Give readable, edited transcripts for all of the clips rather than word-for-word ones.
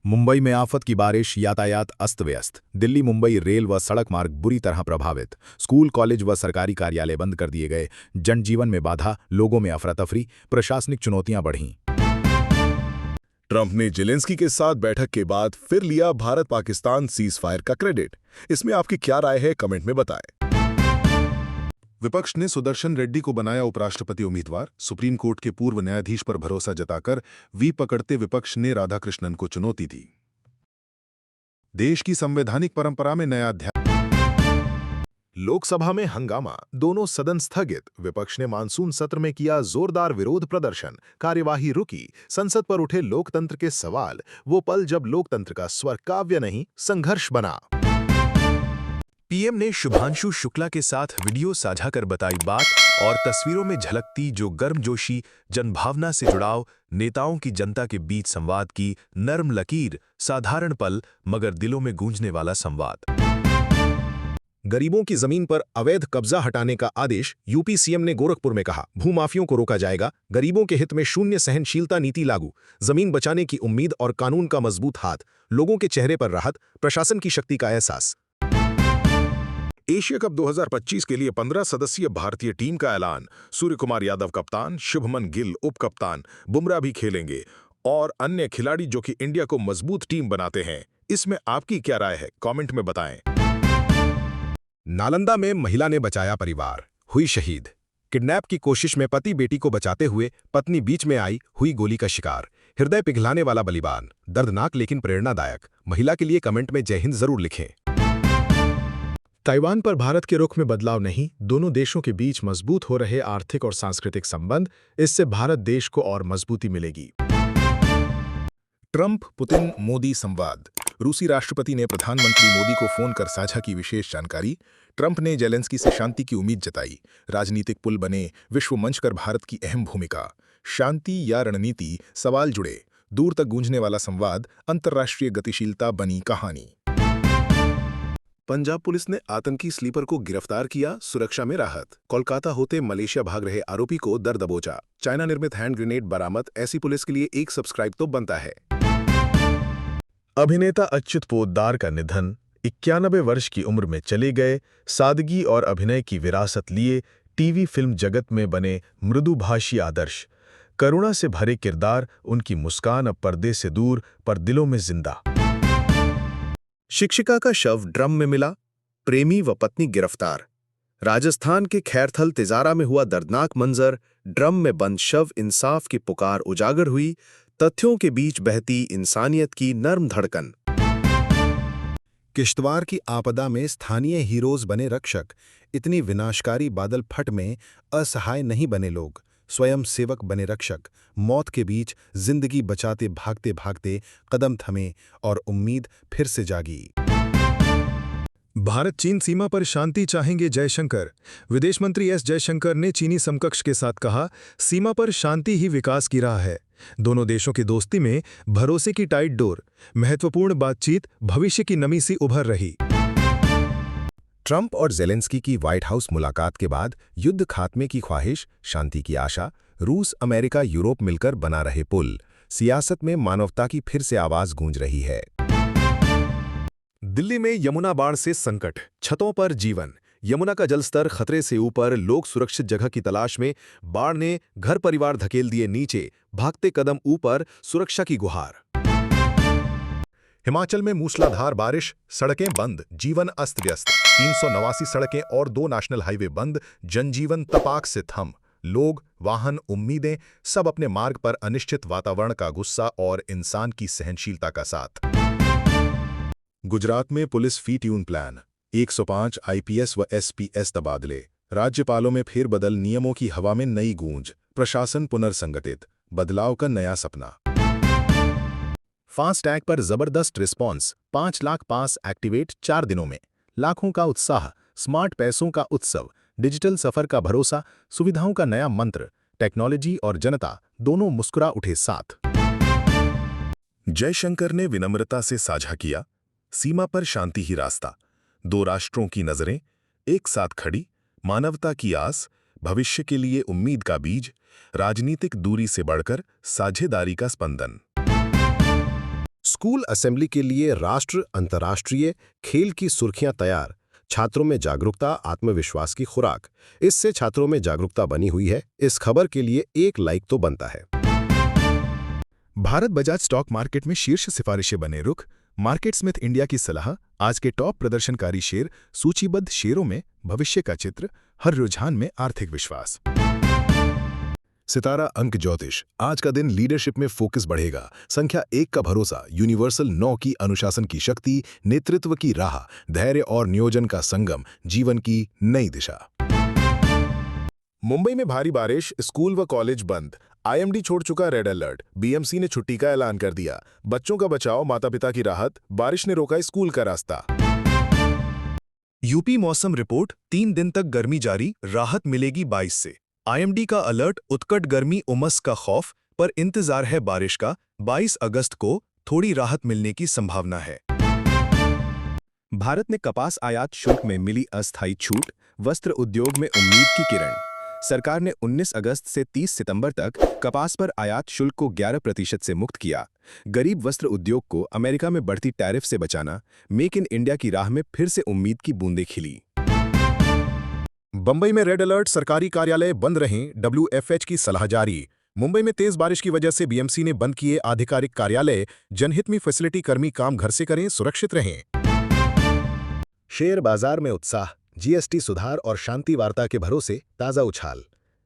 मुंबई में आफत की बारिश, यातायात अस्त व्यस्त। दिल्ली मुंबई रेल व सड़क मार्ग बुरी तरह प्रभावित। स्कूल, कॉलेज व सरकारी कार्यालय बंद कर दिए गए। जनजीवन में बाधा, लोगों में अफरा-तफरी, प्रशासनिक चुनौतियां बढ़ीं। ट्रंप ने जेलेंस्की के साथ बैठक के बाद फिर लिया भारत-पाकिस्तान सीज़फायर का क्रेडिट। इसमें आपकी क्या राय है, कमेंट में बताएं। विपक्ष ने सुदर्शन रेड्डी को बनाया उपराष्ट्रपति उम्मीदवार। सुप्रीम कोर्ट के पूर्व न्यायाधीश पर भरोसा जताकर वी पकड़ते विपक्ष ने राधाकृष्णन को चुनौती दी। देश की संवैधानिक परंपरा में नया अध्याय। लोकसभा में हंगामा, दोनों सदन स्थगित। विपक्ष ने मानसून सत्र में किया जोरदार विरोध प्रदर्शन। कार्यवाही रुकी। संसद पर उठे लोकतंत्र के सवाल, वो पल जब लोकतंत्र का स्वर काव्य नहीं संघर्ष बना। पीएम ने शुभांशु शुक्ला के साथ वीडियो साझा कर बताई बात और तस्वीरों में झलकती जो गर्मजोशी, जनभावना से जुड़ाव, नेताओं की जनता के बीच संवाद की नर्म लकीर, साधारण पल मगर दिलों में गूंजने वाला संवाद। गरीबों की जमीन पर अवैध कब्जा हटाने का आदेश, यूपी सीएम ने गोरखपुर में कहा। भूमाफियों को रोका जाएगा, गरीबों के हित में शून्य सहनशीलता नीति लागू। जमीन बचाने की उम्मीद और कानून का मजबूत हाथ, लोगों के चेहरे पर राहत, प्रशासन की शक्ति का एहसास। एशिया कप 2025 के लिए 15 सदस्यीय भारतीय टीम का ऐलान। सूर्य कुमार यादव कप्तान, शुभमन गिल उप कप्तान, बुमराह भी खेलेंगे और अन्य खिलाड़ी जो कि इंडिया को मजबूत टीम बनाते हैं। इसमें आपकी क्या राय है, कमेंट में बताएं। नालंदा में महिला ने बचाया परिवार, हुई शहीद। किडनैप की कोशिश में पति बेटी को बचाते हुए पत्नी बीच में आई, हुई गोली का शिकार। हृदय पिघलाने वाला बलिदान, दर्दनाक लेकिन प्रेरणादायक। महिला के लिए कमेंट में जय हिंद जरूर लिखें। ताइवान पर भारत के रुख में बदलाव नहीं, दोनों देशों के बीच मजबूत हो रहे आर्थिक और सांस्कृतिक संबंध, इससे भारत देश को और मजबूती मिलेगी। ट्रंप पुतिन मोदी संवाद। रूसी राष्ट्रपति ने प्रधानमंत्री मोदी को फोन कर साझा की विशेष जानकारी। ट्रंप ने जेलेंस्की से शांति की उम्मीद जताई। राजनीतिक पुल बने, विश्व मंच कर भारत की अहम भूमिका। शांति या रणनीति, सवाल जुड़े। दूर तक गूंजने वाला संवाद, अंतर्राष्ट्रीय गतिशीलता बनी कहानी। पंजाब पुलिस ने आतंकी स्लीपर को गिरफ्तार किया, सुरक्षा में राहत। कोलकाता होते मलेशिया भाग रहे आरोपी को दर दबोचा। चाइना निर्मित हैंड ग्रेनेड बरामद। ऐसी पुलिस के लिए एक सब्सक्राइब तो बनता है। अभिनेता अच्युत पोद्दार का निधन, 91 वर्ष की उम्र में चले गए। सादगी और अभिनय की विरासत लिए टीवी फिल्म जगत में बने मृदुभाषी आदर्श। करुणा से भरे किरदार, उनकी मुस्कान अब पर्दे से दूर पर दिलों में जिंदा। शिक्षिका का शव ड्रम में मिला, प्रेमी व पत्नी गिरफ्तार। राजस्थान के खैरथल तिजारा में हुआ दर्दनाक मंजर। ड्रम में बंद शव, इंसाफ की पुकार उजागर हुई। तथ्यों के बीच बहती इंसानियत की नर्म धड़कन। किश्तवाड़ की आपदा में स्थानीय हीरोज बने रक्षक। इतनी विनाशकारी बादल फट में असहाय नहीं बने लोग, स्वयं सेवक बने रक्षक। मौत के बीच जिंदगी बचाते भागते भागते कदम थमे और उम्मीद फिर से जागी। भारत चीन सीमा पर शांति चाहेंगे जयशंकर। विदेश मंत्री एस जयशंकर ने चीनी समकक्ष के साथ कहा, सीमा पर शांति ही विकास की राह है। दोनों देशों की दोस्ती में भरोसे की टाइट डोर। महत्वपूर्ण बातचीत भविष्य की नमी सी उभर रही। ट्रंप और जेलेंस्की की व्हाइट हाउस मुलाकात के बाद युद्ध खात्मे की ख्वाहिश, शांति की आशा। रूस, अमेरिका, यूरोप मिलकर बना रहे पुल। सियासत में मानवता की फिर से आवाज गूंज रही है। दिल्ली में यमुना बाढ़ से संकट, छतों पर जीवन। यमुना का जलस्तर खतरे से ऊपर, लोग सुरक्षित जगह की तलाश में। बाढ़ ने घर परिवार धकेल दिए नीचे, भागते कदम ऊपर, सुरक्षा की गुहार। हिमाचल में मूसलाधार बारिश, सड़कें बंद, जीवन अस्त व्यस्त। 389 सड़कें और 2 नेशनल हाईवे बंद। जनजीवन तपाक से थम। लोग, वाहन, उम्मीदें सब अपने मार्ग पर। अनिश्चित वातावरण का गुस्सा और इंसान की सहनशीलता का साथ। गुजरात में पुलिस फी ट्यून प्लान, 105 आईपीएस व एसपीएस तबादले। राज्यपालों में फेरबदल, नियमों की हवा में नई गूंज। प्रशासन पुनर्संगठित, बदलाव का नया सपना। फास्टैग पर जबरदस्त रिस्पॉन्स, 5 लाख पास एक्टिवेट 4 दिनों में। लाखों का उत्साह, स्मार्ट पैसों का उत्सव। डिजिटल सफर का भरोसा, सुविधाओं का नया मंत्र। टेक्नोलॉजी और जनता दोनों मुस्कुरा उठे साथ। जयशंकर ने विनम्रता से साझा किया, सीमा पर शांति ही रास्ता। 2 राष्ट्रों की नजरें एक साथ खड़ी। मानवता की आस, भविष्य के लिए उम्मीद का बीज। राजनीतिक दूरी से बढ़कर साझेदारी का स्पंदन। स्कूल असेंबली के लिए राष्ट्र अंतर्राष्ट्रीय खेल की सुर्खियां तैयार, छात्रों में जागरूकता, आत्मविश्वास की खुराक। इससे छात्रों में जागरूकता बनी हुई है। इस खबर के लिए एक लाइक तो बनता है। भारत बजाज स्टॉक मार्केट में शीर्ष सिफारिशें बने रुख, मार्केट स्मिथ इंडिया की सलाह, आज के टॉप प्रदर्शनकारी शेयर, सूचीबद्ध शेयरों में भविष्य का चित्र, हर रुझान में आर्थिक विश्वास। सितारा अंक ज्योतिष, आज का दिन लीडरशिप में फोकस बढ़ेगा। संख्या 1 का भरोसा, यूनिवर्सल 9 की अनुशासन की शक्ति, नेतृत्व की राह, धैर्य और नियोजन का संगम, जीवन की नई दिशा। मुंबई में भारी बारिश, स्कूल व कॉलेज बंद। आईएमडी छोड़ चुका रेड अलर्ट, बीएमसी ने छुट्टी का ऐलान कर दिया। बच्चों का बचाव, माता पिता की राहत, बारिश ने रोका स्कूल का रास्ता। यूपी मौसम रिपोर्ट, 3 दिन तक गर्मी जारी, राहत मिलेगी 22 से। आईएमडी का अलर्ट, उत्कट गर्मी, उमस का खौफ, पर इंतजार है बारिश का। 22 अगस्त को थोड़ी राहत मिलने की संभावना है। भारत ने कपास आयात शुल्क में मिली अस्थायी छूट, वस्त्र उद्योग में उम्मीद की किरण। सरकार ने 19 अगस्त से 30 सितंबर तक कपास पर आयात शुल्क को 11% से मुक्त किया। गरीब वस्त्र उद्योग को अमेरिका में बढ़ती टैरिफ से बचाना, मेक इन इंडिया की राह में फिर से उम्मीद की बूंदें खिली। बंबई में रेड अलर्ट, सरकारी कार्यालय बंद रहें, WFH की सलाह जारी। मुंबई में तेज बारिश की वजह से बीएमसी ने बंद किए आधिकारिक कार्यालय। जनहित में फैसिलिटी कर्मी काम घर से करें, सुरक्षित रहें। शेयर बाजार में उत्साह, जीएसटी सुधार और शांति वार्ता के भरोसे ताज़ा उछाल।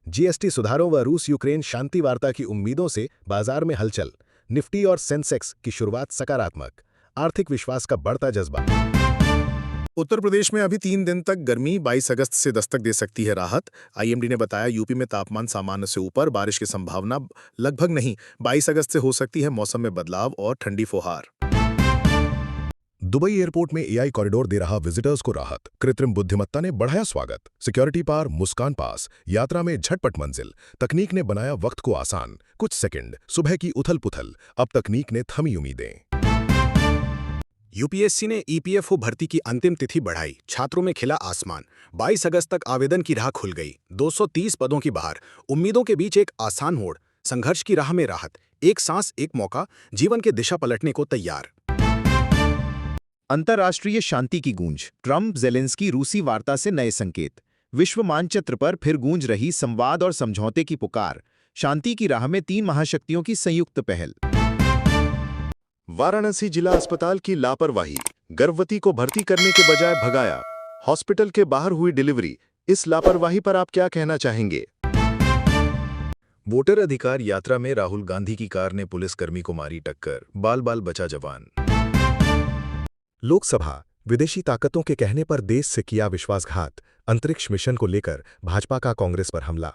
जीएसटी सुधारों व रूस यूक्रेन शांति वार्ता की उम्मीदों से बाजार में हलचल। निफ्टी और सेंसेक्स की शुरुआत सकारात्मक, आर्थिक विश्वास का बढ़ता जज्बा। उत्तर प्रदेश में अभी 3 दिन तक गर्मी, 22 अगस्त से दस्तक दे सकती है राहत। आईएमडी ने बताया यूपी में तापमान सामान्य से ऊपर, बारिश की संभावना लगभग नहीं। 22 अगस्त से हो सकती है मौसम में बदलाव और ठंडी फुहार। दुबई एयरपोर्ट में एआई कॉरिडोर दे रहा विजिटर्स को राहत, कृत्रिम बुद्धिमत्ता ने बढ़ाया स्वागत। सिक्योरिटी पार, मुस्कान पास, यात्रा में झटपट मंजिल। तकनीक ने बनाया वक्त को आसान, कुछ सेकंड, सुबह की उथल पुथल, अब तकनीक ने थमी उम्मीदें। यूपीएससी ने ईपीएफओ भर्ती की अंतिम तिथि बढ़ाई, छात्रों में खिला आसमान। 22 अगस्त तक आवेदन की राह खुल गई। 230 पदों की बहार, उम्मीदों के बीच एक आसान मोड़, संघर्ष की राह में राहत, एक सांस एक मौका, जीवन के दिशा पलटने को तैयार। अंतर्राष्ट्रीय शांति की गूंज, ट्रंप ज़ेलेंस्की रूसी वार्ता से नए संकेत। विश्व मानचित्र पर फिर गूंज रही संवाद और समझौते की पुकार। शांति की राह में 3 महाशक्तियों की संयुक्त पहल। वाराणसी जिला अस्पताल की लापरवाही, गर्भवती को भर्ती करने के बजाय भगाया। हॉस्पिटल के बाहर हुई डिलीवरी। इस लापरवाही पर आप क्या कहना चाहेंगे? वोटर अधिकार यात्रा में राहुल गांधी की कार ने पुलिसकर्मी को मारी टक्कर, बाल बाल बचा जवान। लोकसभा, विदेशी ताकतों के कहने पर देश से किया विश्वासघात। अंतरिक्ष मिशन को लेकर भाजपा का कांग्रेस पर हमला।